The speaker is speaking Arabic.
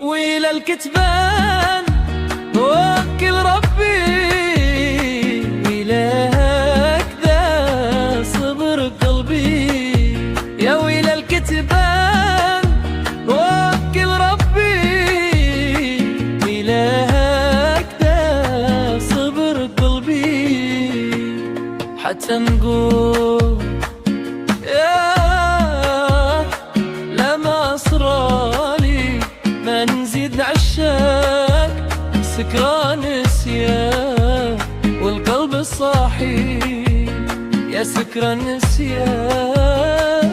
وإلى الكتبان وكل ربي، وإليك ذا صبر قلبي. يا ويل الكتبان وكل ربي، وإليك ذا صبر قلبي. حتى نقول يا لما أسرالي ما نزيد نعشاك، سكران نسيان والقلب الصاحي، يا سكران نسيان.